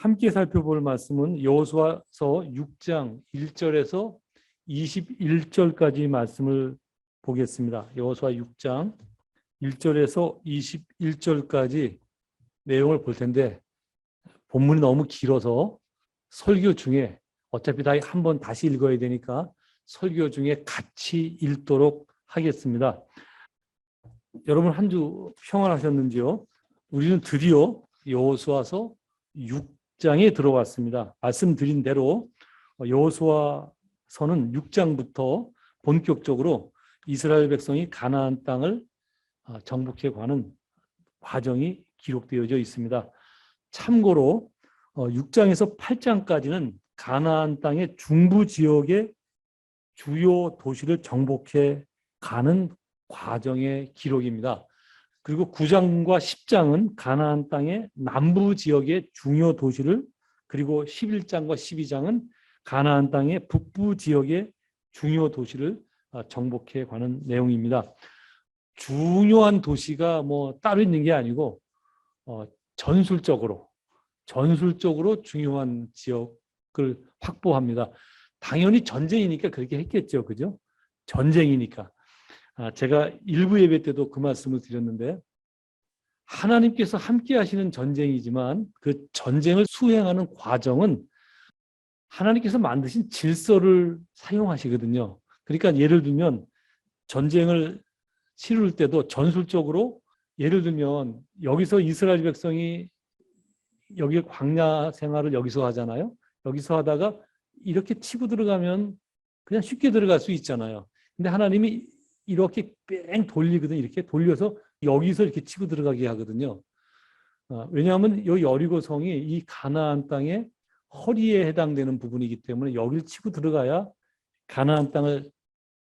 함께 살펴볼 말씀은 여호수아서 6장 1절에서 21절까지 말씀을 보겠습니다. 여호수아 6장 1절에서 21절까지 내용을 볼 텐데 본문이 너무 길어서 설교 중에 어차피 다 한번 다시 읽어야 되니까 설교 중에 같이 읽도록 하겠습니다. 여러분 한 주 평안하셨는지요? 우리는 드디어 여호수아서 6장에 들어왔습니다. 말씀드린 대로 여호수아서는 6장부터 본격적으로 이스라엘 백성이 가나안 땅을 정복해 가는 과정이 기록되어져 있습니다. 참고로 6장에서 8장까지는 가나안 땅의 중부 지역의 주요 도시를 정복해 가는 과정의 기록입니다. 그리고 9장과 10장은 가나안 땅의 남부 지역의 중요 도시를, 그리고 11장과 12장은 가나안 땅의 북부 지역의 중요 도시를 정복해 가는 내용입니다. 중요한 도시가 따로 있는 게 아니고 전술적으로 중요한 지역을 확보합니다. 당연히 전쟁이니까 그렇게 했겠죠. 그죠? 전쟁이니까. 제가 일부 예배 때도 그 말씀을 드렸는데, 하나님께서 함께 하시는 전쟁이지만 그 전쟁을 수행하는 과정은 하나님께서 만드신 질서를 사용하시거든요. 그러니까 예를 들면 전쟁을 치를 때도 전술적으로, 예를 들면 여기서 이스라엘 백성이 여기 광야 생활을 여기서 하잖아요. 여기서 하다가 이렇게 치고 들어가면 그냥 쉽게 들어갈 수 있잖아요. 근데 하나님이 이렇게 뺑 돌리거든요. 이렇게 돌려서 여기서 이렇게 치고 들어가게 하거든요. 왜냐하면 이 여리고성이 이 가나안 땅의 허리에 해당되는 부분이기 때문에 여기를 치고 들어가야 가나안 땅을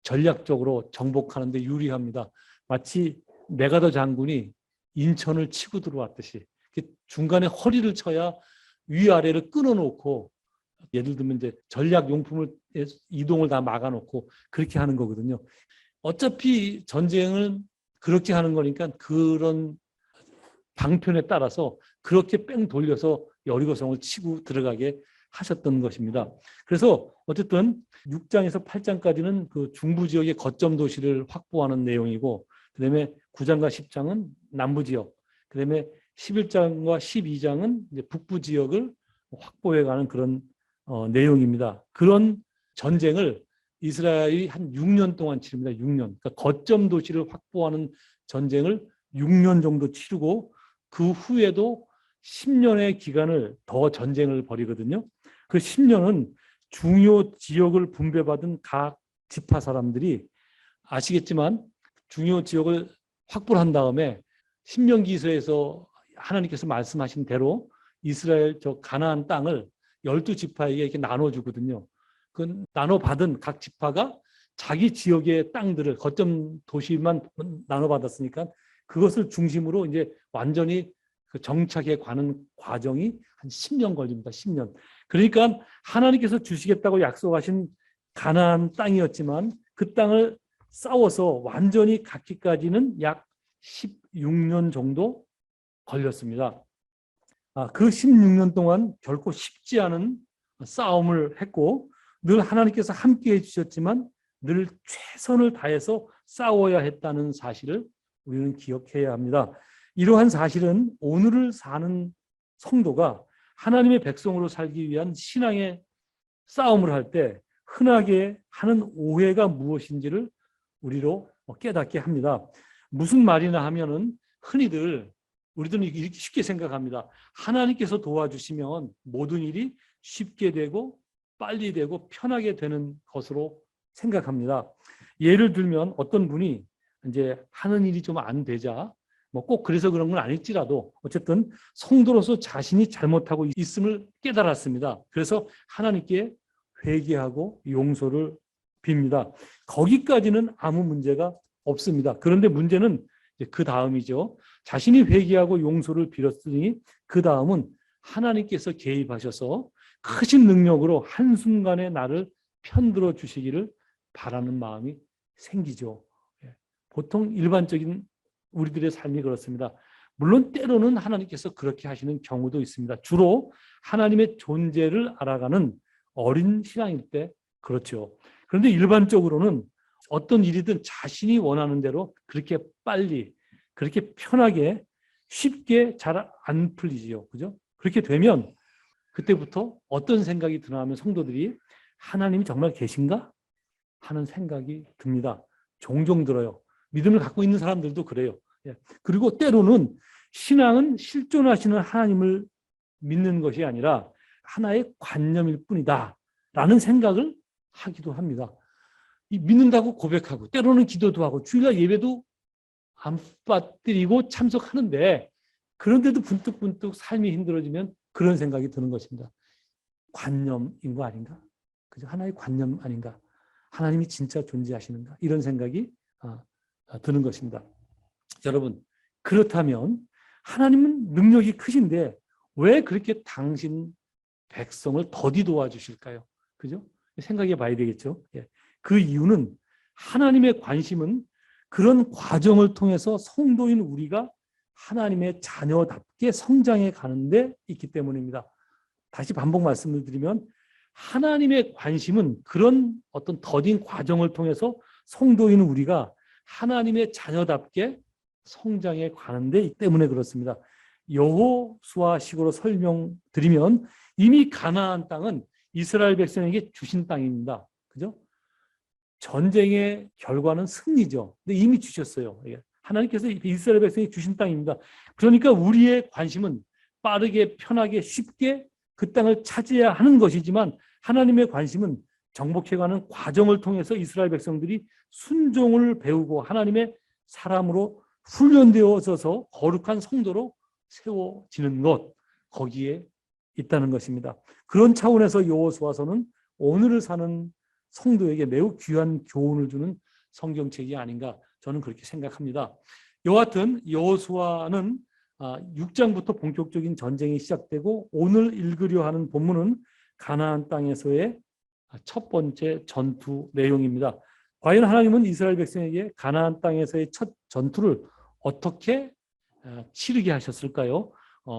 전략적으로 정복하는 데 유리합니다. 마치 메가더 장군이 인천을 치고 들어왔듯이 중간에 허리를 쳐야 위아래를 끊어놓고, 예를 들면 이제 전략 용품을 이동을 다 막아놓고 그렇게 하는 거거든요. 어차피 전쟁은 그렇게 하는 거니까 그런 방편에 따라서 그렇게 뺑 돌려서 여리고성을 치고 들어가게 하셨던 것입니다. 그래서 어쨌든 6장에서 8장까지는 그 중부 지역의 거점 도시를 확보하는 내용이고, 그다음에 9장과 10장은 남부 지역, 그다음에 11장과 12장은 이제 북부 지역을 확보해가는 그런 내용입니다. 그런 전쟁을 이스라엘이 한 6년 동안 치릅니다. 6년. 그러니까 거점 도시를 확보하는 전쟁을 6년 정도 치르고 그 후에도 10년의 기간을 더 전쟁을 벌이거든요. 그 10년은 중요 지역을 분배받은 각 지파 사람들이, 아시겠지만 중요 지역을 확보를 한 다음에 신명기서에서 하나님께서 말씀하신 대로 이스라엘 가나안 땅을 12지파에게 이렇게 나눠주거든요. 그 나눠받은 각 지파가 자기 지역의 땅들을, 거점 도시만 나눠받았으니까 그것을 중심으로 이제 완전히 그 정착해 가는 과정이 한 10년 걸립니다. 10년. 그러니까 하나님께서 주시겠다고 약속하신 가나안 땅이었지만 그 땅을 싸워서 완전히 갖기까지는 약 16년 정도 걸렸습니다. 그 16년 동안 결코 쉽지 않은 싸움을 했고, 늘 하나님께서 함께 해주셨지만 늘 최선을 다해서 싸워야 했다는 사실을 우리는 기억해야 합니다. 이러한 사실은 오늘을 사는 성도가 하나님의 백성으로 살기 위한 신앙의 싸움을 할 때 흔하게 하는 오해가 무엇인지를 우리로 깨닫게 합니다. 무슨 말이나 하면은 흔히들 우리들은 이렇게 쉽게 생각합니다. 하나님께서 도와주시면 모든 일이 쉽게 되고 빨리 되고 편하게 되는 것으로 생각합니다. 예를 들면 어떤 분이 이제 하는 일이 좀 안 되자, 꼭 그래서 그런 건 아닐지라도 어쨌든 성도로서 자신이 잘못하고 있음을 깨달았습니다. 그래서 하나님께 회개하고 용서를 빕니다. 거기까지는 아무 문제가 없습니다. 그런데 문제는 이제 그 다음이죠. 자신이 회개하고 용서를 빌었으니 그 다음은 하나님께서 개입하셔서 크신 능력으로 한순간에 나를 편들어 주시기를 바라는 마음이 생기죠. 보통 일반적인 우리들의 삶이 그렇습니다. 물론 때로는 하나님께서 그렇게 하시는 경우도 있습니다. 주로 하나님의 존재를 알아가는 어린 신앙일 때 그렇죠. 그런데 일반적으로는 어떤 일이든 자신이 원하는 대로 그렇게 빨리, 그렇게 편하게, 쉽게 잘 안 풀리지요. 그죠? 그렇게 되면 그때부터 어떤 생각이 드나 하면 성도들이 하나님이 정말 계신가? 하는 생각이 듭니다. 종종 들어요. 믿음을 갖고 있는 사람들도 그래요. 그리고 때로는 신앙은 실존하시는 하나님을 믿는 것이 아니라 하나의 관념일 뿐이다 라는 생각을 하기도 합니다. 믿는다고 고백하고 때로는 기도도 하고 주일날 예배도 안 빠뜨리고 참석하는데 그런데도 분뜩분뜩 삶이 힘들어지면 그런 생각이 드는 것입니다. 관념인 거 아닌가? 그죠? 하나의 관념 아닌가? 하나님이 진짜 존재하시는가? 이런 생각이 드는 것입니다. 여러분, 그렇다면 하나님은 능력이 크신데 왜 그렇게 당신 백성을 더디 도와주실까요? 그죠? 생각해 봐야 되겠죠. 그 이유는 하나님의 관심은 그런 과정을 통해서 성도인 우리가 하나님의 자녀답게 성장해 가는데 있기 때문입니다. 다시 반복 말씀을 드리면 하나님의 관심은 그런 어떤 더딘 과정을 통해서 성도인 우리가 하나님의 자녀답게 성장해 가는데 있기 때문에 그렇습니다. 여호수아식으로 설명드리면 이미 가나안 땅은 이스라엘 백성에게 주신 땅입니다. 그죠? 전쟁의 결과는 승리죠. 근데 이미 주셨어요. 하나님께서 이스라엘 백성이 주신 땅입니다. 그러니까 우리의 관심은 빠르게, 편하게, 쉽게 그 땅을 차지해야 하는 것이지만 하나님의 관심은 정복해가는 과정을 통해서 이스라엘 백성들이 순종을 배우고 하나님의 사람으로 훈련되어져서 거룩한 성도로 세워지는 것, 거기에 있다는 것입니다. 그런 차원에서 여호수아서는 오늘을 사는 성도에게 매우 귀한 교훈을 주는 성경책이 아닌가 저는 그렇게 생각합니다. 여하튼 여호수아는 6장부터 본격적인 전쟁이 시작되고 오늘 읽으려 하는 본문은 가나안 땅에서의 첫 번째 전투 내용입니다. 과연 하나님은 이스라엘 백성에게 가나안 땅에서의 첫 전투를 어떻게 치르게 하셨을까요?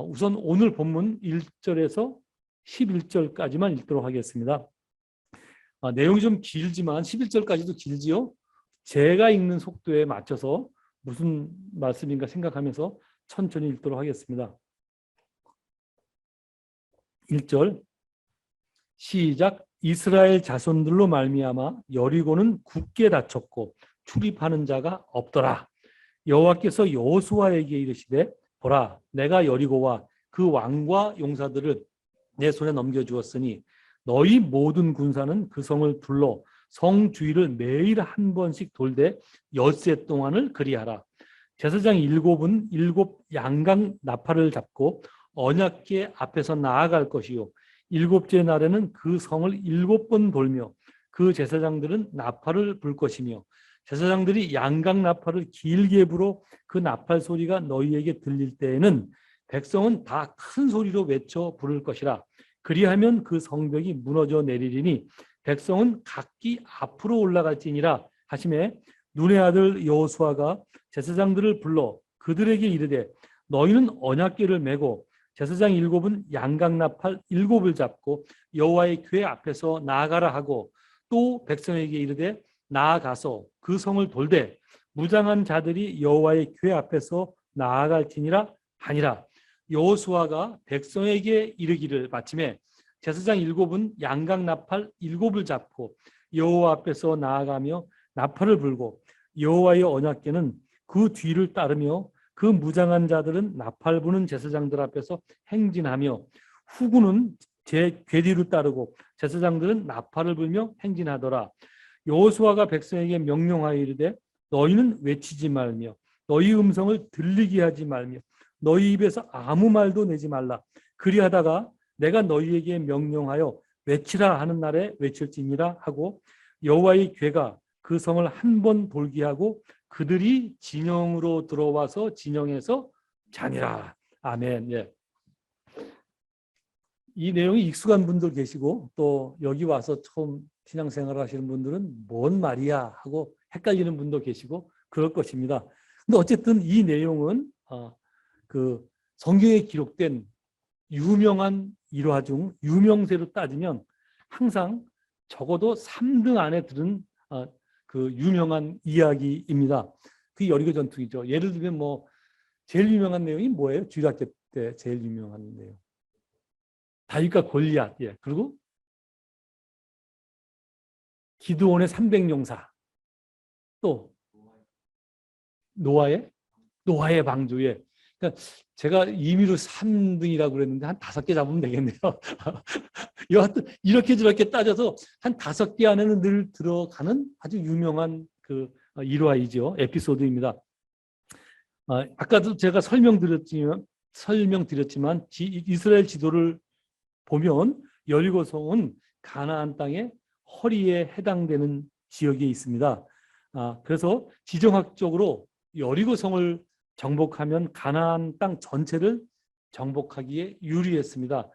우선 오늘 본문 1절에서 11절까지만 읽도록 하겠습니다. 내용이 좀 길지만 11절까지도 길지요. 제가 읽는 속도에 맞춰서 무슨 말씀인가 생각하면서 천천히 읽도록 하겠습니다. 1절 시작. 이스라엘 자손들로 말미암아 여리고는 굳게 닫혔고 출입하는 자가 없더라. 여호와께서 여호수아에게 이르시되 보라, 내가 여리고와 그 왕과 용사들을 내 손에 넘겨주었으니 너희 모든 군사는 그 성을 둘러 성 주위를 매일 한 번씩 돌되 엿새 동안을 그리하라. 제사장 7은 7 양강 나팔을 잡고 언약궤 앞에서 나아갈 것이요 7째 날에는 그 성을 7번 돌며 그 제사장들은 나팔을 불 것이며 제사장들이 양강 나팔을 길게 불어 그 나팔 소리가 너희에게 들릴 때에는 백성은 다 큰 소리로 외쳐 부를 것이라. 그리하면 그 성벽이 무너져 내리리니 백성은 각기 앞으로 올라갈지니라 하시매 눈의 아들 여호수아가 제사장들을 불러 그들에게 이르되 너희는 언약궤를 메고 제사장 7은 양강나팔 7을 잡고 여호와의 궤 앞에서 나아가라 하고 또 백성에게 이르되 나아가서 그 성을 돌되 무장한 자들이 여호와의 궤 앞에서 나아갈지니라 하니라. 여호수아가 백성에게 이르기를 마침에 제사장 7은 양강나팔 7을 잡고 여호와 앞에서 나아가며 나팔을 불고 여호와의 언약궤는 그 뒤를 따르며 그 무장한 자들은 나팔 부는 제사장들 앞에서 행진하며 후군은 제 궤 뒤를 따르고 제사장들은 나팔을 불며 행진하더라. 여호수아가 백성에게 명령하여 이르되 너희는 외치지 말며 너희 음성을 들리게 하지 말며 너희 입에서 아무 말도 내지 말라. 그리하다가 내가 너희에게 명령하여 외치라 하는 날에 외칠지니라 하고 여호와의 궤가 그 성을 한 번 돌게 하고 그들이 진영으로 들어와서 진영에서 자니라. 아멘. 예. 이 내용이 익숙한 분들 계시고 또 여기 와서 처음 신앙생활 하시는 분들은 뭔 말이야 하고 헷갈리는 분도 계시고 그럴 것입니다. 근데 어쨌든 이 내용은 그 성경에 기록된 유명한 일화 중 유명세로 따지면 항상 적어도 3등 안에 드는 그 유명한 이야기입니다. 그 여리고 전투이죠. 예를 들면 뭐 제일 유명한 내용이 뭐예요? 주일학교 때 제일 유명한 내용. 다윗과 골리앗. 예. 그리고 기드온의 300용사. 또 노아의 방주에. 그러니까 제가 임의로 3등이라고 그랬는데 한 5개 잡으면 되겠네요. 여하튼 이렇게 저렇게 따져서 한 5개 안에는 늘 들어가는 아주 유명한 그 일화이죠. 에피소드입니다. 아까도 제가 설명드렸지만 이스라엘 지도를 보면 여리고성은 가나안 땅의 허리에 해당되는 지역에 있습니다. 그래서 지정학적으로 여리고성을 정복하면 가나안 땅 전체를 정복하기에 유리했습니다.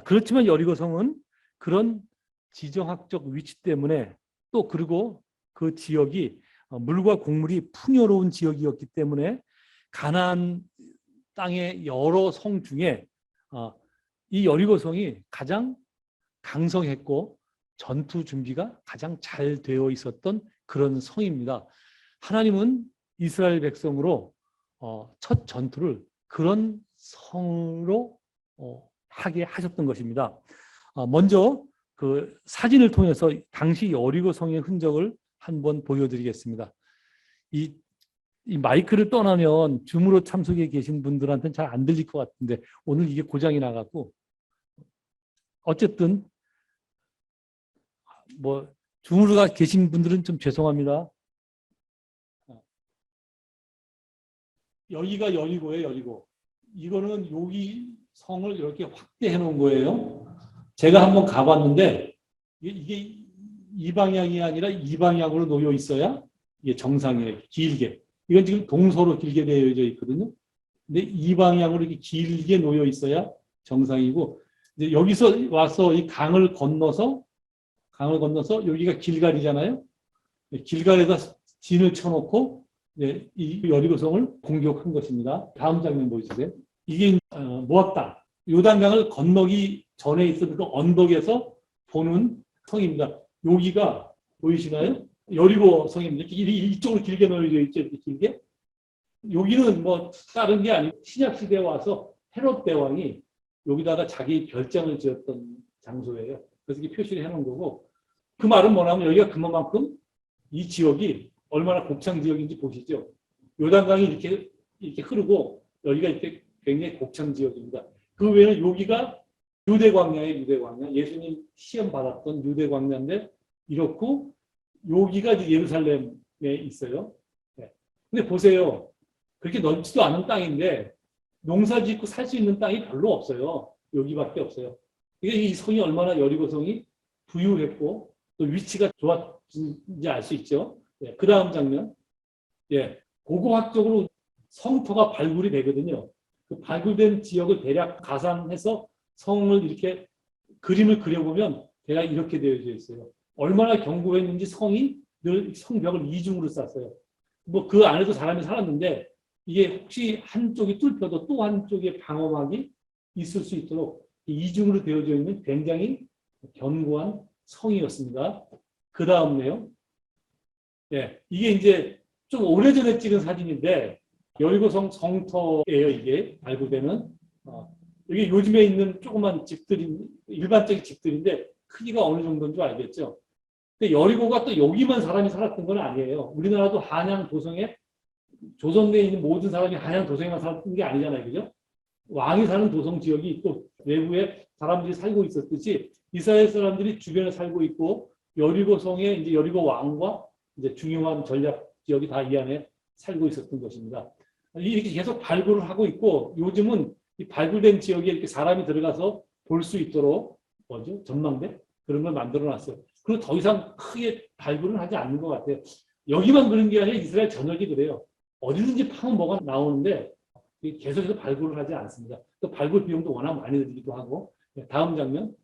그렇지만 여리고성은 그런 지정학적 위치 때문에 또 그리고 그 지역이 물과 곡물이 풍요로운 지역이었기 때문에 가나안 땅의 여러 성 중에 이 여리고성이 가장 강성했고 전투 준비가 가장 잘 되어 있었던 그런 성입니다. 하나님은 이스라엘 백성으로 첫 전투를 그런 성으로 하게 하셨던 것입니다. 먼저 그 사진을 통해서 당시 여리고성의 흔적을 한번 보여드리겠습니다. 이 마이크를 떠나면 줌으로 참석해 계신 분들한테는 잘 안 들릴 것 같은데 오늘 이게 고장이 나갖고 어쨌든 뭐 줌으로 계신 분들은 좀 죄송합니다. 여기가 여리고예요, 여리고. 이거는 여기 성을 이렇게 확대해 놓은 거예요. 제가 한번 가봤는데 이게 이 방향이 아니라 이 방향으로 놓여 있어야 이게 정상이에요. 길게. 이건 지금 동서로 길게 되어져 있거든요. 근데 이 방향으로 이렇게 길게 놓여 있어야 정상이고 이제 여기서 와서 이 강을 건너서 여기가 길갈이잖아요. 길갈에다 진을 쳐놓고 이 여리고성을 공격한 것입니다. 다음 장면 보여주세요. 이게 모압 땅, 요단강을 건너기 전에 있었던 그 언덕에서 보는 성입니다. 여기가 보이시나요? 여리고 성입니다. 이쪽으로 길게 놓여져 있죠. 이렇게 길게. 여기는 뭐 다른 게 아니고 신약 시대에 와서 헤롯 대왕이 여기다가 자기 별장을 지었던 장소예요. 그래서 이렇게 표시를 해놓은 거고 그 말은 뭐냐면 여기가 그만큼 이 지역이 얼마나 곡창 지역인지 보시죠. 요단강이 이렇게 흐르고 여기가 이렇게 굉장히 곡창 지역입니다. 그 외에는 여기가 유대광야예요. 유대광야. 예수님 시험 받았던 유대광야인데 이렇고 여기가 이제 예루살렘에 있어요. 네. 근데 보세요. 그렇게 넓지도 않은 땅인데 농사 짓고 살 수 있는 땅이 별로 없어요. 여기밖에 없어요. 이게 이 성이 얼마나 여리고성이 부유했고 또 위치가 좋았는지 알 수 있죠. 예, 그 다음 장면. 예, 고고학적으로 성터가 발굴이 되거든요. 그 발굴된 지역을 대략 가상해서 성을 이렇게 그림을 그려보면 대략 이렇게 되어져 있어요. 얼마나 견고했는지 성이 늘 성벽을 이중으로 쌌어요. 뭐 그 안에도 사람이 살았는데 이게 혹시 한쪽이 뚫혀도 또 한쪽에 방어막이 있을 수 있도록 이중으로 되어져 있는 굉장히 견고한 성이었습니다. 그 다음 내용. 예, 이게 이제 좀 오래전에 찍은 사진인데 여리고성 성터예요. 이게 발굴되는. 이게 요즘에 있는 조그만 집들이 일반적인 집들인데 크기가 어느 정도인 줄 알겠죠. 근데 여리고가 또 여기만 사람이 살았던 건 아니에요. 우리나라도 한양 도성에 조선내에 있는 모든 사람이 한양 도성에만 살았던 게 아니잖아요. 그죠? 왕이 사는 도성 지역이 또 외부에 사람들이 살고 있었듯이 이스라엘 사람들이 주변에 살고 있고 여리고성에 이제 여리고 왕과 이제 중요한 전략 지역이 다 이 안에 살고 있었던 것입니다. 이렇게 계속 발굴을 하고 있고 요즘은 이 발굴된 지역에 이렇게 사람이 들어가서 볼 수 있도록 뭐죠? 전망대 그런 걸 만들어놨어요. 그리고 더 이상 크게 발굴은 하지 않는 것 같아요. 여기만 그런 게 아니라 이스라엘 전역이 그래요. 어디든지 파면 뭐가 나오는데 계속해서 발굴을 하지 않습니다. 또 발굴 비용도 워낙 많이 들기도 하고. 다음 장면.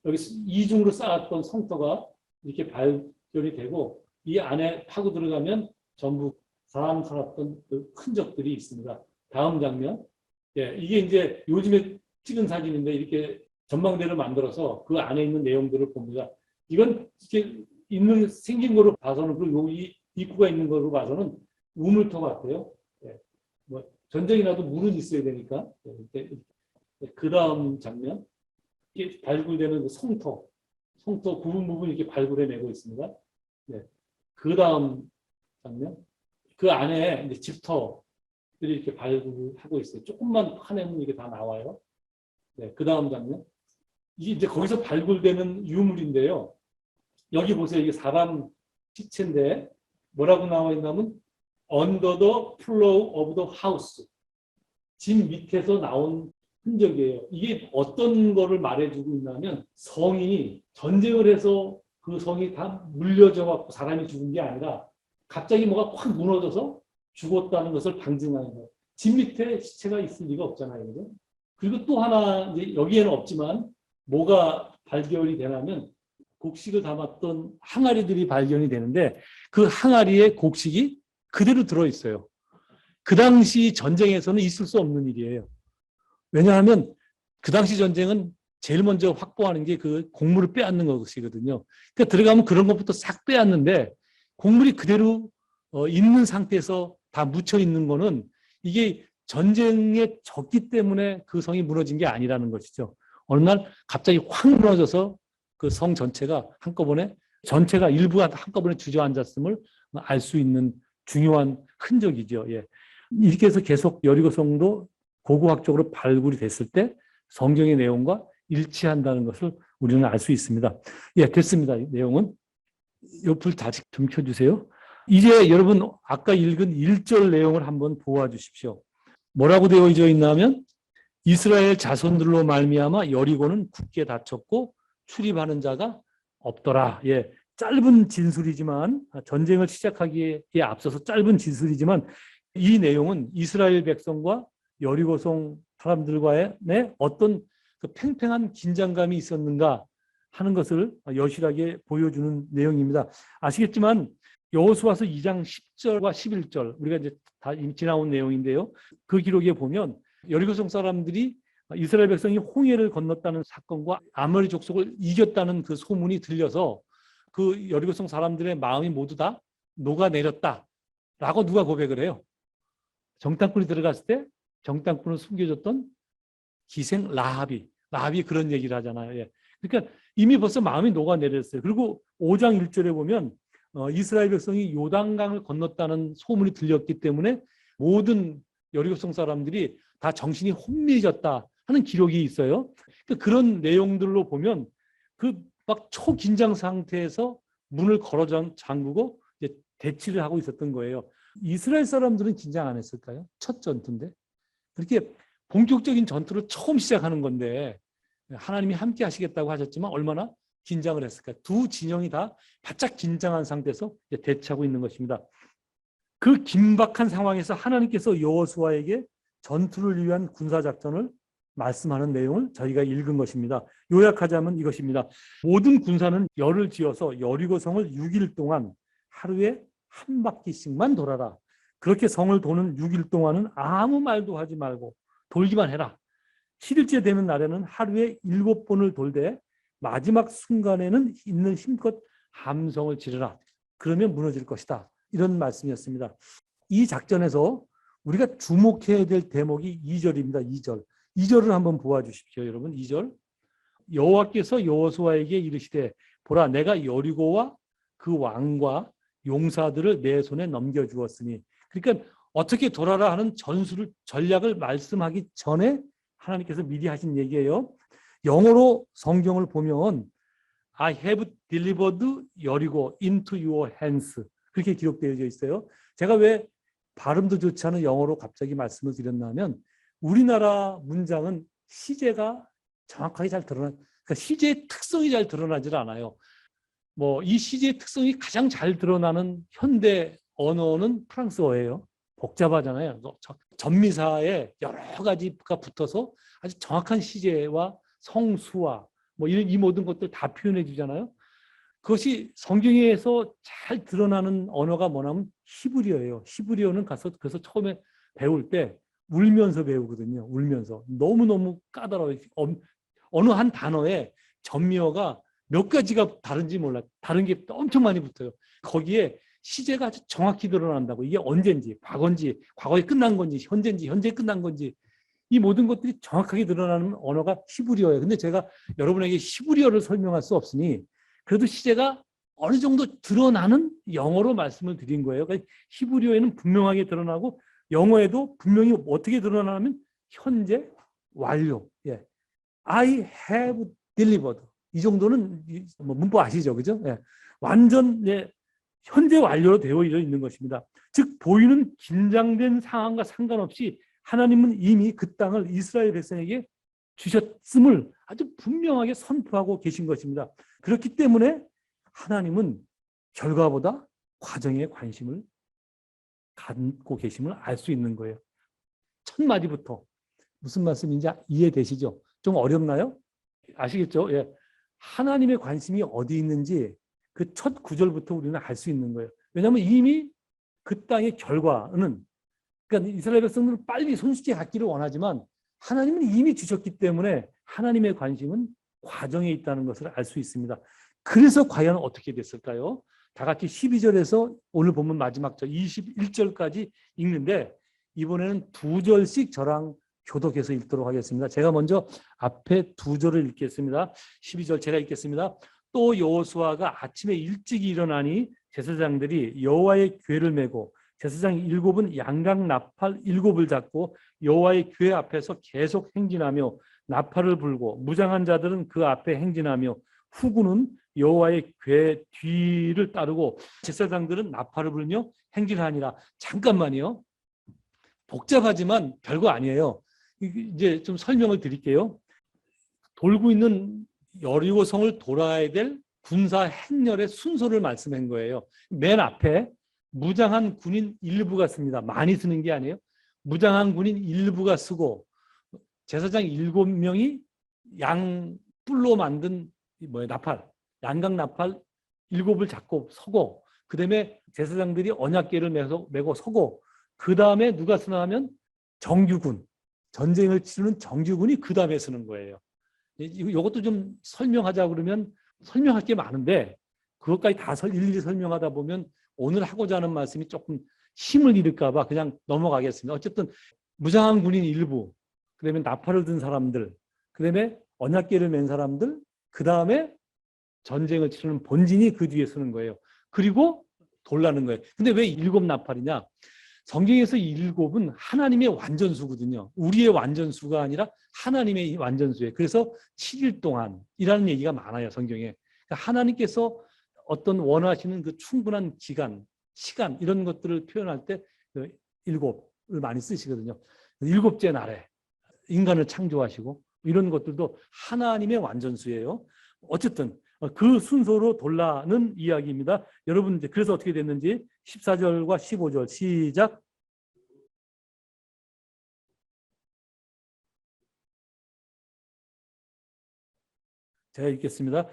여기 이중으로 쌓았던 성터가 이렇게 발견이 되고 이 안에 파고 들어가면 전부 사람 살았던 그 흔적들이 있습니다. 다음 장면. 예, 이게 이제 요즘에 찍은 사진인데 이렇게 전망대를 만들어서 그 안에 있는 내용들을 봅니다. 이건 이렇게 생긴 거로 봐서는, 그리고 여기 입구가 있는 거로 봐서는 우물터 같아요. 예, 뭐 전쟁이 나도 물은 있어야 되니까. 예, 그 다음 장면, 이게 발굴되는 그 성터 부분 이렇게 발굴해내고 있습니다. 네. 그 다음 장면, 그 안에 이제 집터들이 이렇게 발굴하고 있어요. 조금만 파내면 이게 다 나와요. 네. 그 다음 장면, 이게 이제 거기서 발굴되는 유물인데요. 여기 보세요. 이게 사람 시체인데 뭐라고 나와 있냐면 under the floor of the house. 집 밑에서 나온 흔적이에요. 이게 어떤 거를 말해주고 있냐면 성이 전쟁을 해서 그 성이 다 물려져 갖고 사람이 죽은 게 아니라 갑자기 뭐가 확 무너져서 죽었다는 것을 방증하는 거예요. 집 밑에 시체가 있을 리가 없잖아요. 그죠? 그리고 또 하나, 이제 여기에는 없지만 뭐가 발견이 되냐면 곡식을 담았던 항아리들이 발견이 되는데 그 항아리에 곡식이 그대로 들어있어요. 그 당시 전쟁에서는 있을 수 없는 일이에요. 왜냐하면 그 당시 전쟁은 제일 먼저 확보하는 게 그 곡물을 빼앗는 것이거든요. 그러니까 들어가면 그런 것부터 싹 빼앗는데 곡물이 그대로 있는 상태에서 다 묻혀 있는 거는 이게 전쟁에 졌기 때문에 그 성이 무너진 게 아니라는 것이죠. 어느 날 갑자기 확 무너져서 그 성 전체가 한꺼번에 전체가 일부가 한꺼번에 주저앉았음을 알 수 있는 중요한 흔적이죠. 예. 이렇게 해서 계속 여리고성도 고고학적으로 발굴이 됐을 때 성경의 내용과 일치한다는 것을 우리는 알 수 있습니다. 예, 됐습니다. 내용은. 옆을 다시 좀 켜주세요. 이제 여러분 아까 읽은 1절 내용을 한번 보아주십시오. 뭐라고 되어져 있냐면 이스라엘 자손들로 말미암아 여리고는 굳게 닫혔고 출입하는 자가 없더라. 예, 짧은 진술이지만 전쟁을 시작하기에 앞서서 짧은 진술이지만 이 내용은 이스라엘 백성과 여리고성 사람들과의 어떤 그 팽팽한 긴장감이 있었는가 하는 것을 여실하게 보여주는 내용입니다. 아시겠지만 여호수아서 2장 10절과 11절 우리가 이제 다 지나온 내용인데요. 그 기록에 보면 여리고성 사람들이 이스라엘 백성이 홍해를 건넜다는 사건과 아모리 족속을 이겼다는 그 소문이 들려서 그 여리고성 사람들의 마음이 모두 다 녹아내렸다라고 누가 고백을 해요. 정탐꾼이 들어갔을 때 정탐꾼을 숨겨줬던 기생 라합이 그런 얘기를 하잖아요. 예. 그러니까 이미 벌써 마음이 녹아내렸어요. 그리고 5장 1절에 보면 이스라엘 백성이 요단강을 건넜다는 소문이 들렸기 때문에 모든 여리고성 사람들이 다 정신이 혼미해졌다 하는 기록이 있어요. 그러니까 그런 내용들로 보면 그 막 초긴장 상태에서 문을 걸어 잠그고 이제 대치를 하고 있었던 거예요. 이스라엘 사람들은 긴장 안 했을까요? 첫 전투인데. 그렇게 본격적인 전투를 처음 시작하는 건데 하나님이 함께 하시겠다고 하셨지만 얼마나 긴장을 했을까. 두 진영이 다 바짝 긴장한 상태에서 대치하고 있는 것입니다. 그 긴박한 상황에서 하나님께서 여호수아에게 전투를 위한 군사작전을 말씀하는 내용을 저희가 읽은 것입니다. 요약하자면 이것입니다. 모든 군사는 열을 지어서 여리고성을 6일 동안 하루에 한 바퀴씩만 돌아라. 그렇게 성을 도는 6일 동안은 아무 말도 하지 말고 돌기만 해라. 7일째 되는 날에는 하루에 7번을 돌되 마지막 순간에는 있는 힘껏 함성을 지르라. 그러면 무너질 것이다. 이런 말씀이었습니다. 이 작전에서 우리가 주목해야 될 대목이 2절입니다. 2절. 2절을 한번 보아주십시오. 여러분 2절. 여호와께서 여호수아에게 이르시되 보라 내가 여리고와 그 왕과 용사들을 내 손에 넘겨주었으니 그러니까 어떻게 돌아라 하는 전략을 말씀하기 전에 하나님께서 미리 하신 얘기예요. 영어로 성경을 보면 I have delivered 여리고 into your hands 그렇게 기록되어져 있어요. 제가 왜 발음도 좋지 않은 영어로 갑자기 말씀을 드렸냐면 우리나라 문장은 시제가 정확하게 잘 그러니까 시제의 특성이 잘 드러나질 않아요. 뭐 이 시제의 특성이 가장 잘 드러나는 현대 언어는 프랑스어예요. 복잡하잖아요. 전미사에 여러 가지가 붙어서 아주 정확한 시제와 성수와 뭐 이런 이 모든 것들 다 표현해 주잖아요. 그것이 성경에서 잘 드러나는 언어가 뭐냐면 히브리어예요. 히브리어는 그래서 처음에 배울 때 울면서 배우거든요. 울면서. 너무너무 까다로워요. 어느 한 단어에 전미어가 몇 가지가 다른지 몰라. 다른 게 엄청 많이 붙어요. 거기에 시제가 아주 정확히 드러난다고. 이게 언젠지, 과거인지, 과거에 끝난 건지, 현재인지, 현재에 끝난 건지, 이 모든 것들이 정확하게 드러나는 언어가 히브리어예요. 근데 제가 여러분에게 히브리어를 설명할 수 없으니 그래도 시제가 어느 정도 드러나는 영어로 말씀을 드린 거예요. 그러니까 히브리어에는 분명하게 드러나고 영어에도 분명히 어떻게 드러나냐면 현재 완료. 예. I have delivered. 이 정도는 뭐 문법 아시죠? 그죠? 예. 완전 예, 현재 완료로 되어 있는 것입니다. 즉 보이는 긴장된 상황과 상관없이 하나님은 이미 그 땅을 이스라엘 백성에게 주셨음을 아주 분명하게 선포하고 계신 것입니다. 그렇기 때문에 하나님은 결과보다 과정에 관심을 갖고 계심을 알 수 있는 거예요. 첫 마디부터 무슨 말씀인지 이해되시죠? 좀 어렵나요? 아시겠죠? 예. 하나님의 관심이 어디 있는지 그 첫 구절부터 우리는 알 수 있는 거예요. 왜냐하면 이미 그 땅의 결과는, 그러니까 이스라엘 백성들은 빨리 손쉽게 갖기를 원하지만 하나님은 이미 주셨기 때문에 하나님의 관심은 과정에 있다는 것을 알 수 있습니다. 그래서 과연 어떻게 됐을까요? 다 같이 12절에서 오늘 본문 마지막 절 21절까지 읽는데 이번에는 두 절씩 저랑 교독해서 읽도록 하겠습니다. 제가 먼저 앞에 두 절을 읽겠습니다. 12절 제가 읽겠습니다. 또 여호수아가 아침에 일찍 일어나니 제사장들이 여호와의 궤를 메고 제사장 7은 양각 나팔 7을 잡고 여호와의 궤 앞에서 계속 행진하며 나팔을 불고 무장한 자들은 그 앞에 행진하며 후군은 여호와의 궤 뒤를 따르고 제사장들은 나팔을 불며 행진하니라. 잠깐만요. 복잡하지만 별거 아니에요. 이제 좀 설명을 드릴게요. 돌고 있는 여리고성을 돌아야 될 군사 행렬의 순서를 말씀한 거예요. 맨 앞에 무장한 군인 일부가 씁니다. 많이 쓰는 게 아니에요. 무장한 군인 일부가 쓰고 제사장 7명이 양뿔로 만든 나팔, 양각 나팔 7을 잡고 서고 그 다음에 제사장들이 언약궤를 메고 서고 그 다음에 누가 쓰나 하면 정규군, 전쟁을 치르는 정규군이 그 다음에 쓰는 거예요. 이것도 좀 설명하자 그러면 설명할 게 많은데 그것까지 다 일일이 설명하다 보면 오늘 하고자 하는 말씀이 조금 힘을 잃을까 봐 그냥 넘어가겠습니다. 어쨌든 무장한 군인 일부, 그 다음에 나팔을 든 사람들, 그 다음에 언약궤를 맨 사람들, 그 다음에 전쟁을 치르는 본진이 그 뒤에 쓰는 거예요. 그리고 돌라는 거예요. 근데 왜 7 나팔이냐? 성경에서 7은 하나님의 완전수거든요. 우리의 완전수가 아니라 하나님의 완전수예요. 그래서 7일 동안이라는 얘기가 많아요, 성경에. 그러니까 하나님께서 어떤 원하시는 그 충분한 기간, 시간 이런 것들을 표현할 때 7을 많이 쓰시거든요. 7째 날에 인간을 창조하시고 이런 것들도 하나님의 완전수예요. 어쨌든 그 순서로 돌라는 이야기입니다. 여러분 이제 그래서 어떻게 됐는지 14절과 15절 시작. 제가 읽겠습니다.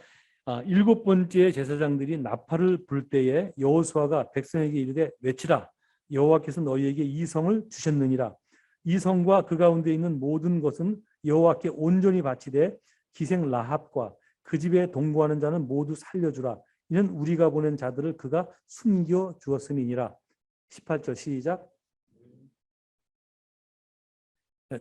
7번째 제사장들이 나팔을 불 때에 여호수아가 백성에게 이르되 외치라. 여호와께서 너희에게 이 성을 주셨느니라. 이 성과 그 가운데 있는 모든 것은 여호와께 온전히 바치되 기생 라합과 그 집에 동거하는 자는 모두 살려주라. 이는 우리가 보낸 자들을 그가 숨겨 주었음이니라. 18절 시작.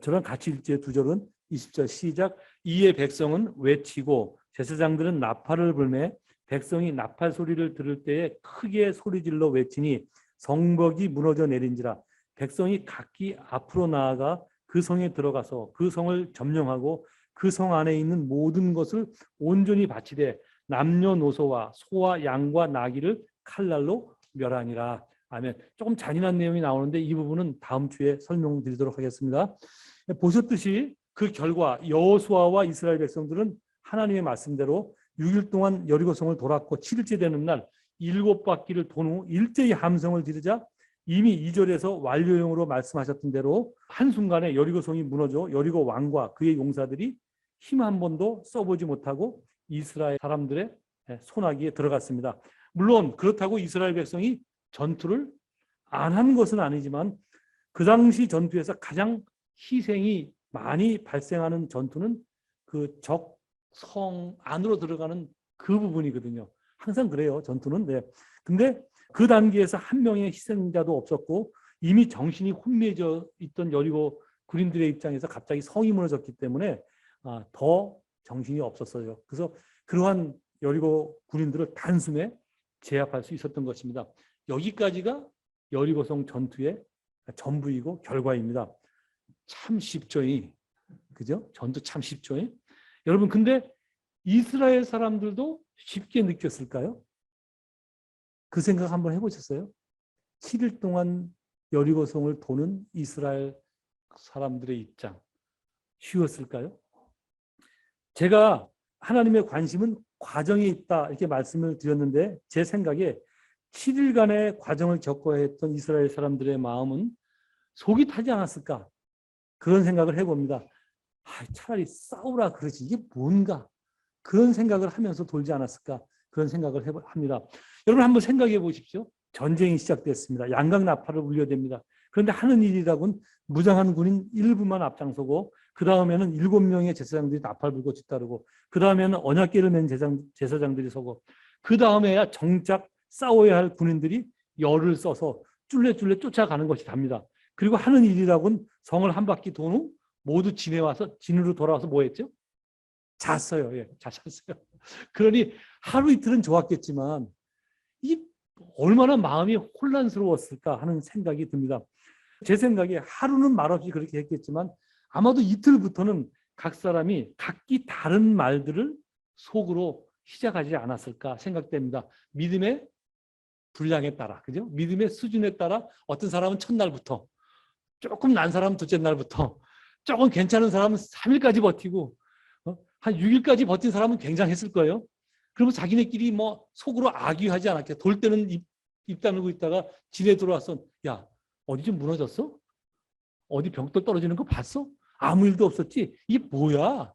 저랑 같이 읽지의 두 절은 20절 시작. 이에 백성은 외치고 제사장들은 나팔을 불매 백성이 나팔 소리를 들을 때에 크게 소리질러 외치니 성벽이 무너져 내린지라. 백성이 각기 앞으로 나아가 그 성에 들어가서 그 성을 점령하고 그 성 안에 있는 모든 것을 온전히 바치되 남녀노소와 소와 양과 나귀를 칼날로 멸하니라. 아멘. 조금 잔인한 내용이 나오는데 이 부분은 다음 주에 설명드리도록 하겠습니다. 보셨듯이 그 결과 여호수아와 이스라엘 백성들은 하나님의 말씀대로 6일 동안 여리고성을 돌았고 7일째 되는 날 7바퀴를 돈 후 일제히 함성을 지르자 이미 2절에서 완료형으로 말씀하셨던 대로 한순간에 여리고성이 무너져 여리고 왕과 그의 용사들이 힘 한 번도 써보지 못하고 이스라엘 사람들의 손아귀에 들어갔습니다. 물론 그렇다고 이스라엘 백성이 전투를 안 한 것은 아니지만 그 당시 전투에서 가장 희생이 많이 발생하는 전투는 그 적 성 안으로 들어가는 그 부분이거든요. 항상 그래요, 전투는. 네. 근데 그 단계에서 한 명의 희생자도 없었고 이미 정신이 혼미해져 있던 여리고 군인들의 입장에서 갑자기 성이 무너졌기 때문에 더 정신이 없었어요. 그래서 그러한 여리고 군인들을 단숨에 제압할 수 있었던 것입니다. 여기까지가 여리고성 전투의 전부이고 결과입니다. 참 쉽죠. 그죠? 전투 참 쉽죠. 여러분, 근데 이스라엘 사람들도 쉽게 느꼈을까요? 그 생각 한번 해보셨어요? 7일 동안 여리고성을 도는 이스라엘 사람들의 입장, 쉬웠을까요? 제가 하나님의 관심은 과정에 있다 이렇게 말씀을 드렸는데 제 생각에 7일간의 과정을 겪어야 했던 이스라엘 사람들의 마음은 속이 타지 않았을까? 그런 생각을 해봅니다. 차라리 싸우라 그러지 이게 뭔가 그런 생각을 하면서 돌지 않았을까 그런 생각을 합니다. 여러분 한번 생각해 보십시오. 전쟁이 시작됐습니다. 양강나팔을 울려댑니다. 그런데 하는 일이라고는 무장한 군인 일부만 앞장서고 그 다음에는 7명의 제사장들이 나팔 불고 뒤따르고 그 다음에는 언약궤를 맨 제사장들이 서고 그 다음에야 정작 싸워야 할 군인들이 열을 써서 쫄래쫄래 쫓아가는 것이 답니다. 그리고 하는 일이라고는 성을 한 바퀴 돈 후 모두 진으로 돌아와서 뭐 했죠? 잤어요. 예, 잤어요. 그러니 하루 이틀은 좋았겠지만 이 얼마나 마음이 혼란스러웠을까 하는 생각이 듭니다. 제 생각에 하루는 말없이 그렇게 했겠지만 아마도 이틀부터는 각 사람이 각기 다른 말들을 속으로 시작하지 않았을까 생각됩니다. 믿음의 분량에 따라, 그죠? 믿음의 수준에 따라 어떤 사람은 첫날부터, 조금 난 사람은 둘째 날부터, 조금 괜찮은 사람은 3일까지 버티고, 한 6일까지 버틴 사람은 굉장했을 거예요. 그러면 자기네끼리 뭐 속으로 악유하지 않았겠어요. 돌 때는 입 다물고 있다가 진에 들어와서 야, 어디 좀 무너졌어? 어디 벽돌 떨어지는 거 봤어? 아무 일도 없었지? 이게 뭐야?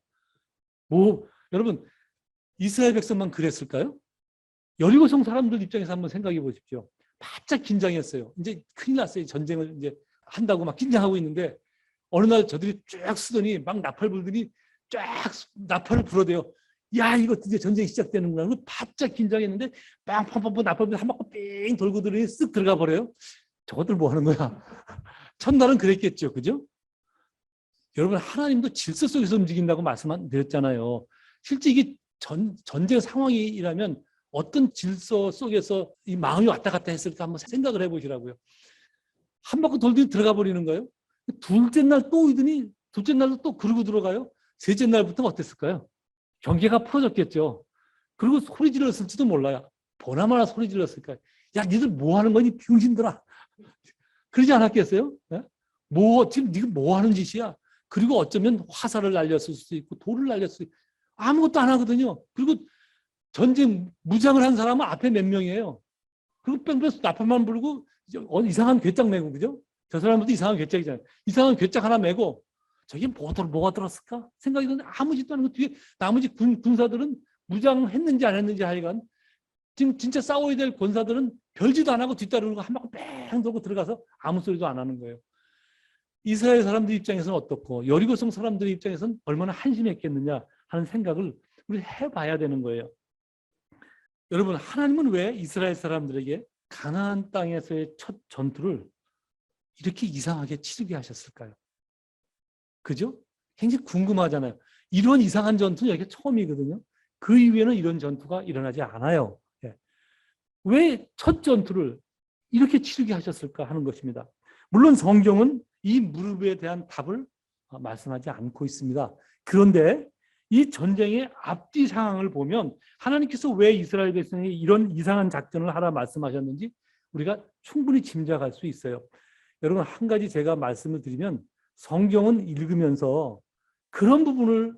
여러분, 이스라엘 백성만 그랬을까요? 여리고성 사람들 입장에서 한번 생각해 보십시오. 바짝 긴장했어요. 이제 큰일 났어요. 전쟁을 이제 한다고 막 긴장하고 있는데 어느 날 저들이 쫙 쓰더니 막 나팔 불더니 쫙 나팔을 불어대요. 야, 이거 드디어 전쟁이 시작되는구나. 그리고 바짝 긴장했는데 빵빵빵 나팔 불 한 바퀴 삥 돌고 들으니 쓱 들어가 버려요. 저것들 뭐 하는 거야? 첫날은 그랬겠죠. 그죠? 여러분, 하나님도 질서 속에서 움직인다고 말씀드렸잖아요. 실제 이게 전쟁 상황이라면 어떤 질서 속에서 이 마음이 왔다 갔다 했을까 한번 생각을 해보시라고요. 한 바퀴 돌더니 들어가 버리는 거예요. 둘째 날 또 오더니 둘째 날도 또 그러고 들어가요. 셋째 날부터 어땠을까요? 경계가 풀어졌겠죠. 그리고 소리 질렀을지도 몰라요. 보나마나 소리 질렀을까요? 야, 니들 뭐 하는 거니? 병신들아. 그러지 않았겠어요? 네? 지금 네가 뭐 하는 짓이야? 그리고 어쩌면 화살을 날렸을 수도 있고 돌을 날렸을 수도 있고 아무것도 안 하거든요. 그리고 전쟁 무장을 한 사람은 앞에 몇 명이에요. 그리고 뺑뺑 나팔만 불고 이상한 괴짝 메고, 그죠? 저 사람들도 이상한 괴짝이잖아요. 이상한 괴짝 하나 메고 저게 뭐가 들었을까? 생각이 드는데 아무 짓도 안 하고 뒤에 나머지 군사들은 무장했는지 안 했는지 하여간 지금 진짜 싸워야 될 권사들은 별짓도 안 하고 뒤따르는 거 한 바퀴 뺑 돌고 들어가서 아무 소리도 안 하는 거예요. 이스라엘 사람들 입장에서는 어떻고 여리고성 사람들 입장에서는 얼마나 한심했겠느냐 하는 생각을 우리 해봐야 되는 거예요. 여러분, 하나님은 왜 이스라엘 사람들에게 가나안 땅에서의 첫 전투를 이렇게 이상하게 치르게 하셨을까요? 그죠? 굉장히 궁금하잖아요. 이런 이상한 전투는 여기가 처음이거든요. 그 이후에는 이런 전투가 일어나지 않아요. 왜 첫 전투를 이렇게 치르게 하셨을까 하는 것입니다. 물론 성경은 이 무릎에 대한 답을 말씀하지 않고 있습니다. 그런데 이 전쟁의 앞뒤 상황을 보면 하나님께서 왜 이스라엘 백성이 이런 이상한 작전을 하라 말씀하셨는지 우리가 충분히 짐작할 수 있어요. 여러분, 한 가지 제가 말씀을 드리면 성경은 읽으면서 그런 부분을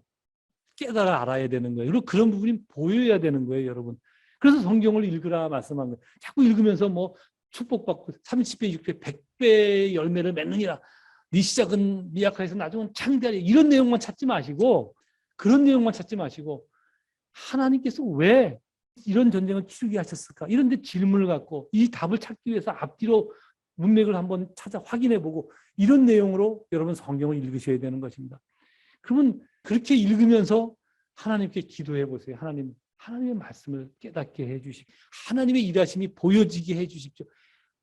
깨달아 알아야 되는 거예요. 그리고 그런 부분이 보여야 되는 거예요, 여러분. 그래서 성경을 읽으라 말씀한 거예요. 자꾸 읽으면서 뭐 축복받고 30배, 6배, 100배의 열매를 맺느니라. 네 시작은 미약하여서 나중은 창대하리. 이런 내용만 찾지 마시고 그런 내용만 찾지 마시고 하나님께서 왜 이런 전쟁을 치르게 하셨을까? 이런 데 질문을 갖고 이 답을 찾기 위해서 앞뒤로 문맥을 한번 찾아 확인해 보고 이런 내용으로 여러분 성경을 읽으셔야 되는 것입니다. 그러면 그렇게 읽으면서 하나님께 기도해 보세요. 하나님, 하나님의 말씀을 깨닫게 해 주십시오. 하나님의 일하심이 보여지게 해 주십시오.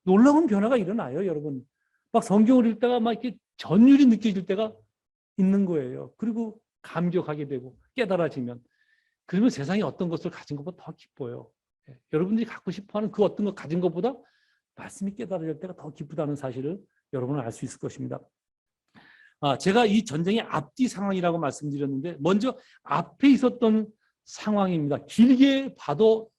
놀라운 변화가 일어나요, 여러분. 막 성경을 읽다가 막 이렇게 전율이 느껴질 때가 있는 거예요. 그리고 감격하게 되고 깨달아지면, 그러면 세상에 어떤 것을 가진 것보다 더 기뻐요. 여러분들이 갖고 싶어하는 그 어떤 것 가진 것보다 말씀이 깨달아질 때가 더 기쁘다는 사실을 여러분은 알 수 있을 것입니다. 제가 이 전쟁의 앞뒤 상황이라고 말씀드렸는데, 먼저 앞에 있었던 상황입니다. 길게 봐도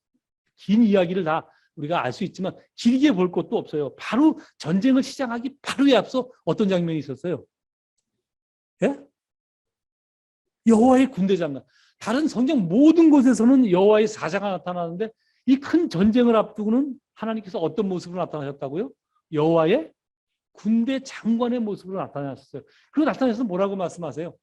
긴 이야기를 다 우리가 알 수 있지만 길게 볼 것도 없어요. 바로 전쟁을 시작하기 바로에 앞서 어떤 장면이 있었어요? 예? 여호와의 군대 장관. 다른 성경 모든 곳에서는 여호와의 사자가 나타나는데, 이 큰 전쟁을 앞두고는 하나님께서 어떤 모습으로 나타나셨다고요? 여호와의 군대 장관의 모습으로 나타나셨어요. 그리고 나타나셔서 뭐라고 말씀하세요?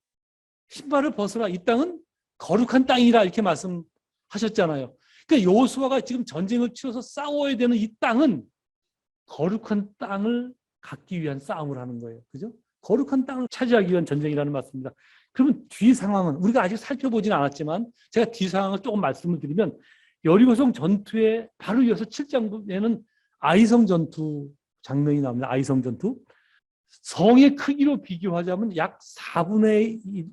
신발을 벗으라. 이 땅은 거룩한 땅이라 이렇게 말씀하셨잖아요. 그러니까 여호수아가 지금 전쟁을 치러서 싸워야 되는 이 땅은 거룩한 땅을 갖기 위한 싸움을 하는 거예요. 그죠? 거룩한 땅을 차지하기 위한 전쟁이라는 말씀입니다. 그러면 뒤 상황은 우리가 아직 살펴보진 않았지만 제가 뒤 상황을 조금 말씀을 드리면, 여리고성 전투에 바로 이어서 7장에는 아이성 전투 장면이 나옵니다. 아이성 전투. 성의 크기로 비교하자면 약 4분의 1,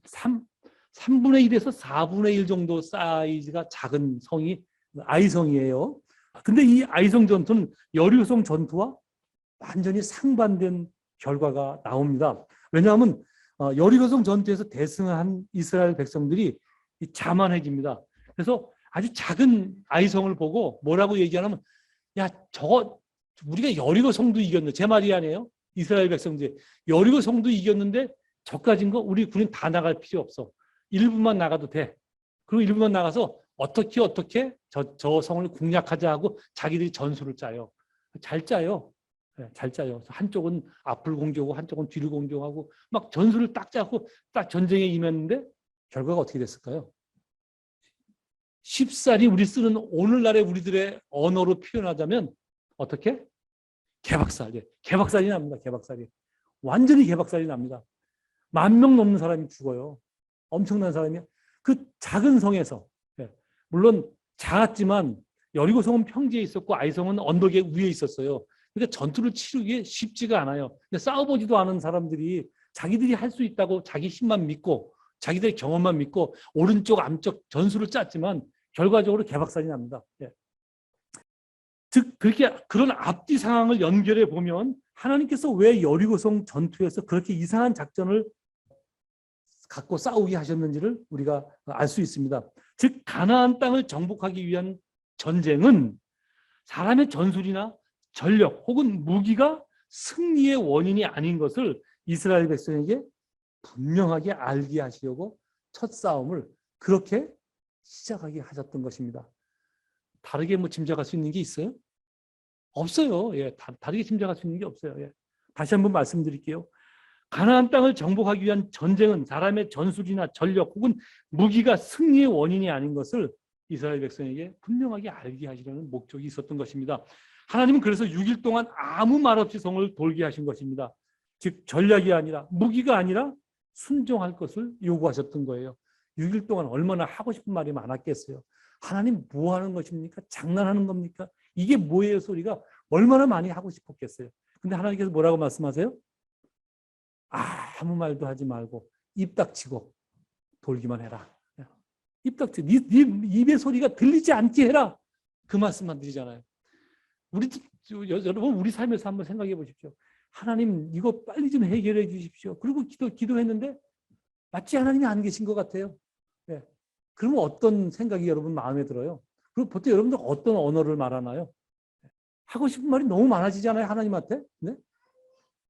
3분의 1에서 4분의 1 정도 사이즈가 작은 성이 아이성이에요. 근데 이 아이성 전투는 여리고성 전투와 완전히 상반된 결과가 나옵니다. 왜냐하면 여리고성 전투에서 대승한 이스라엘 백성들이 자만해집니다. 그래서 아주 작은 아이성을 보고 뭐라고 얘기하냐면, 야, 저거 우리가 여리고성도 이겼는데, 제 말이 아니에요. 이스라엘 백성들 여리고성도 이겼는데 저까진 거 우리 군인 다 나갈 필요 없어. 일부만 나가도 돼. 그리고 일부만 나가서 어떻게 저 성을 공략하자 하고 자기들이 전술을 짜요. 잘 짜요. 네, 잘 짜요. 한쪽은 앞을 공격하고 한쪽은 뒤를 공격하고 막 전술을 딱 짜고 딱 전쟁에 임했는데 결과가 어떻게 됐을까요? 쉽사리 우리 쓰는 오늘날의 우리들의 언어로 표현하자면 어떻게? 개박살. 개박살이 납니다. 개박살이. 완전히 개박살이 납니다. 10,000명 넘는 사람이 죽어요. 엄청난 사람이. 그 작은 성에서, 물론 작았지만 여리고성은 평지에 있었고 아이성은 언덕에 위에 있었어요. 그러니까 전투를 치르기 쉽지가 않아요. 근데 싸워보지도 않은 사람들이 자기들이 할 수 있다고 자기 힘만 믿고 자기들의 경험만 믿고 오른쪽 암쪽 전술을 짰지만 결과적으로 개박살이 납니다. 즉 그렇게 그런 앞뒤 상황을 연결해 보면 하나님께서 왜 여리고성 전투에서 그렇게 이상한 작전을 갖고 싸우게 하셨는지를 우리가 알 수 있습니다. 즉 가나안 땅을 정복하기 위한 전쟁은 사람의 전술이나 전력 혹은 무기가 승리의 원인이 아닌 것을 이스라엘 백성에게 분명하게 알게 하시려고 첫 싸움을 그렇게 시작하게 하셨던 것입니다. 다르게 짐작할 수 있는 게 있어요? 없어요. 다르게 짐작할 수 있는 게 없어요. 다시 한번 말씀드릴게요. 가나안 땅을 정복하기 위한 전쟁은 사람의 전술이나 전력 혹은 무기가 승리의 원인이 아닌 것을 이스라엘 백성에게 분명하게 알게 하시려는 목적이 있었던 것입니다. 하나님은 그래서 6일 동안 아무 말 없이 성을 돌게 하신 것입니다. 즉 전략이 아니라 무기가 아니라 순종할 것을 요구하셨던 거예요. 6일 동안 얼마나 하고 싶은 말이 많았겠어요. 하나님 뭐 하는 것입니까? 장난하는 겁니까? 이게 뭐예요? 소리가 얼마나 많이 하고 싶었겠어요. 근데 하나님께서 뭐라고 말씀하세요? 아무 말도 하지 말고 입 닥치고 돌기만 해라. 입 닥치고 네 입의 소리가 들리지 않게 해라. 그 말씀만 드리잖아요. 여러분 우리 삶에서 한번 생각해 보십시오. 하나님 이거 빨리 좀 해결해 주십시오. 그리고 기도했는데 마치 하나님이 안 계신 것 같아요. 그러면 어떤 생각이 여러분 마음에 들어요? 그리고 보통 여러분들 어떤 언어를 말하나요? 하고 싶은 말이 너무 많아지잖아요. 하나님한테. 네?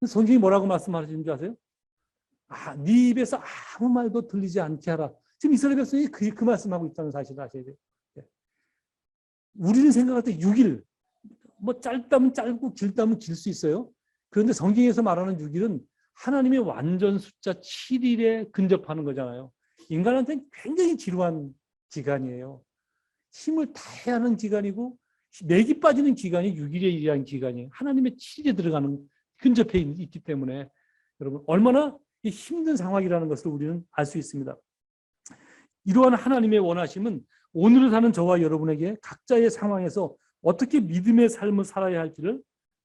성경이 뭐라고 말씀하시는 줄 아세요? 네 입에서 아무 말도 들리지 않게 하라. 지금 이스라엘 백성이 그 말씀하고 있다는 사실을 아셔야 돼요. 우리는 생각할 때 6일, 짧다면 짧고 길다면 길 수 있어요. 그런데 성경에서 말하는 6일은 하나님의 완전 숫자 7일에 근접하는 거잖아요. 인간한테는 굉장히 지루한 기간이에요. 힘을 다해야 하는 기간이고 맥이 빠지는 기간이 6일에 의한 기간이에요. 하나님의 7일에 들어가는 근접해 있기 때문에 여러분 얼마나 이 힘든 상황이라는 것을 우리는 알 수 있습니다. 이러한 하나님의 원하심은 오늘을 사는 저와 여러분에게 각자의 상황에서 어떻게 믿음의 삶을 살아야 할지를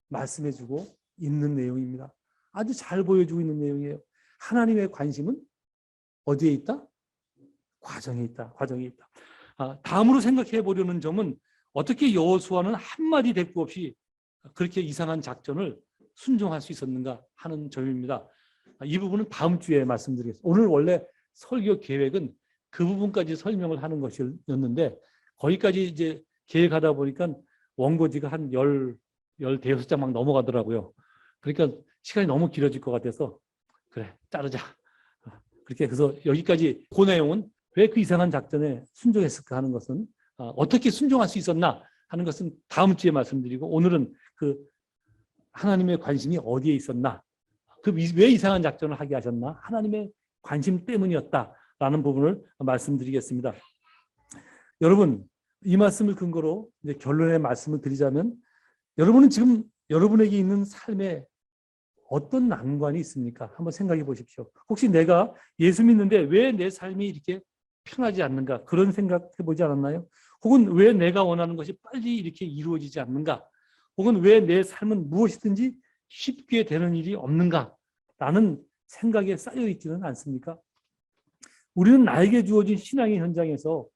말씀해주고 있는 내용입니다. 아주 잘 보여주고 있는 내용이에요. 하나님의 관심은 어디에 있다? 과정에 있다. 과정에 있다. 다음으로 생각해 보려는 점은 어떻게 여호수아는 한마디 대꾸 없이 그렇게 이상한 작전을 순종할 수 있었는가 하는 점입니다. 이 부분은 다음 주에 말씀드리겠습니다. 오늘 원래 설교 계획은 그 부분까지 설명을 하는 것이었는데 거기까지 이제 계획하다 보니까 원고지가 한 15장 막 넘어가더라고요. 그러니까 시간이 너무 길어질 것 같아서 그래 자르자. 그렇게 해서 여기까지 그 내용은 왜 그 이상한 작전에 순종했을까 하는 것은 어떻게 순종할 수 있었나 하는 것은 다음 주에 말씀드리고 오늘은 그 하나님의 관심이 어디에 있었나 왜 이상한 작전을 하게 하셨나 하나님의 관심 때문이었다라는 부분을 말씀드리겠습니다. 여러분 이 말씀을 근거로 이제 결론의 말씀을 드리자면 여러분은 지금 여러분에게 있는 삶에 어떤 난관이 있습니까? 한번 생각해 보십시오. 혹시 내가 예수 믿는데 왜 내 삶이 이렇게 편하지 않는가? 그런 생각해 보지 않았나요? 혹은 왜 내가 원하는 것이 빨리 이렇게 이루어지지 않는가? 혹은 왜 내 삶은 무엇이든지 쉽게 되는 일이 없는가? 라는 생각에 쌓여 있지는 않습니까? 우리는 나에게 주어진 신앙의 현장에서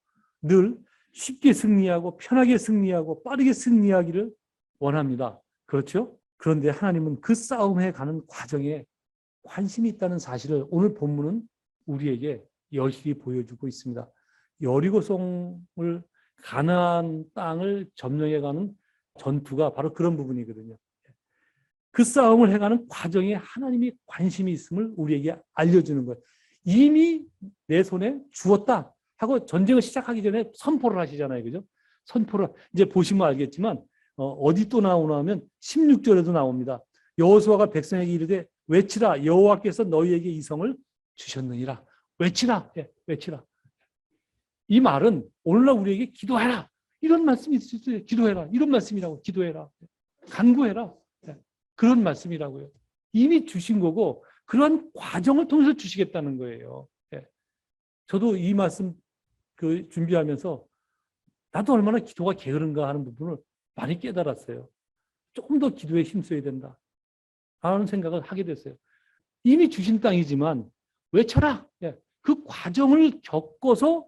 늘 쉽게 승리하고 편하게 승리하고 빠르게 승리하기를 원합니다. 그렇죠? 그런데 하나님은 그 싸움에 가는 과정에 관심이 있다는 사실을 오늘 본문은 우리에게 여실히 보여주고 있습니다. 여리고성을 가나안 땅을 점령해가는 전투가 바로 그런 부분이거든요. 그 싸움을 해가는 과정에 하나님이 관심이 있음을 우리에게 알려주는 거예요. 이미 내 손에 주었다 하고 전쟁을 시작하기 전에 선포를 하시잖아요. 그죠? 선포를 이제 보시면 알겠지만 어디 또 나오나 하면 16절에도 나옵니다. 여호수아가 백성에게 이르되 외치라 여호와께서 너희에게 이 성을 주셨느니라. 외치라. 예, 외치라. 이 말은 오늘날 우리에게 기도해라. 이런 말씀이 있어요. 기도해라. 이런 말씀이라고. 기도해라. 간구해라. 예, 그런 말씀이라고요. 이미 주신 거고 그런 과정을 통해서 주시겠다는 거예요. 예. 저도 이 말씀 준비하면서 나도 얼마나 기도가 게으른가 하는 부분을 많이 깨달았어요. 조금 더 기도에 힘써야 된다 하는 생각을 하게 됐어요. 이미 주신 땅이지만 외쳐라. 예. 그 과정을 겪어서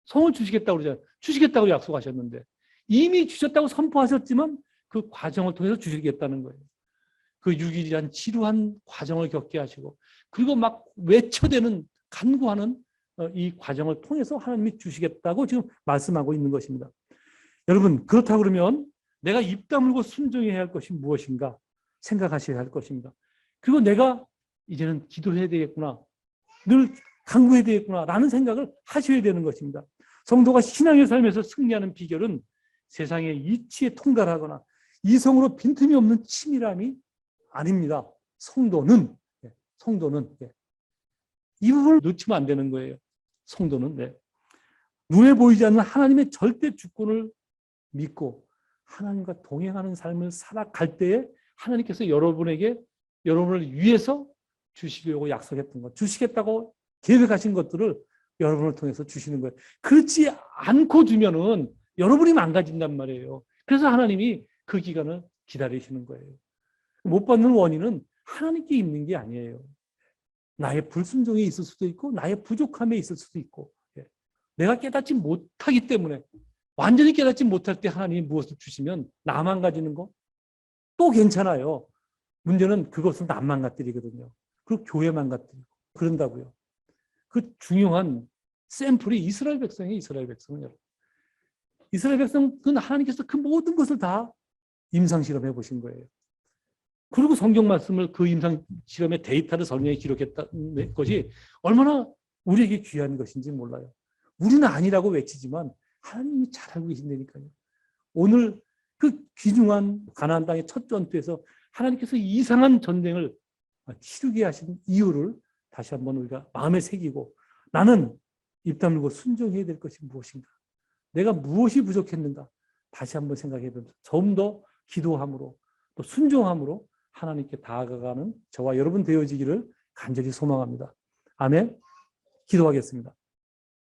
성을 주시겠다고 그러잖아요. 주시겠다고 약속하셨는데 이미 주셨다고 선포하셨지만 그 과정을 통해서 주시겠다는 거예요. 그 6일이란 지루한 과정을 겪게 하시고 그리고 막 외쳐대는 간구하는 이 과정을 통해서 하나님이 주시겠다고 지금 말씀하고 있는 것입니다. 여러분 그렇다고 그러면 내가 입 다물고 순종해야 할 것이 무엇인가 생각하셔야 할 것입니다. 그리고 내가 이제는 기도해야 되겠구나. 늘 간구해야 되겠구나 라는 생각을 하셔야 되는 것입니다. 성도가 신앙의 삶에서 승리하는 비결은 세상의 이치에 통달하거나 이성으로 빈틈이 없는 치밀함이 아닙니다. 성도는 이 부분을 놓치면 안 되는 거예요. 성도는 눈에 보이지 않는 하나님의 절대 주권을 믿고 하나님과 동행하는 삶을 살아갈 때에 하나님께서 여러분을 위해서 주시려고 약속했던 것, 주시겠다고 계획하신 것들을 여러분을 통해서 주시는 거예요. 그렇지 않고 주면은 여러분이 망가진단 말이에요. 그래서 하나님이 그 기간을 기다리시는 거예요. 못 받는 원인은 하나님께 있는 게 아니에요. 나의 불순종이 있을 수도 있고 나의 부족함에 있을 수도 있고 내가 깨닫지 못하기 때문에 완전히 깨닫지 못할 때 하나님이 무엇을 주시면 나만 가지는 거 또 괜찮아요. 문제는 그것은 남만 갖들이거든요. 그리고 교회만 갖들이고 그런다고요. 그 중요한 샘플이 이스라엘 백성이에요. 이스라엘 백성은 여러분. 이스라엘 백성은 하나님께서 그 모든 것을 다 임상실험해 보신 거예요. 그리고 성경 말씀을 그 임상실험의 데이터를 성경에 기록했다는 것이 얼마나 우리에게 귀한 것인지 몰라요. 우리는 아니라고 외치지만 하나님이 잘 알고 계신다니까요. 오늘 그 귀중한 가나안 땅의 첫 전투에서 하나님께서 이상한 전쟁을 치르게 하신 이유를 다시 한번 우리가 마음에 새기고 나는 입 다물고 순종해야 될 것이 무엇인가? 내가 무엇이 부족했는가? 다시 한번 생각해 보면서 좀 더 기도함으로 또 순종함으로 하나님께 다가가는 저와 여러분 되어지기를 간절히 소망합니다. 아멘. 기도하겠습니다.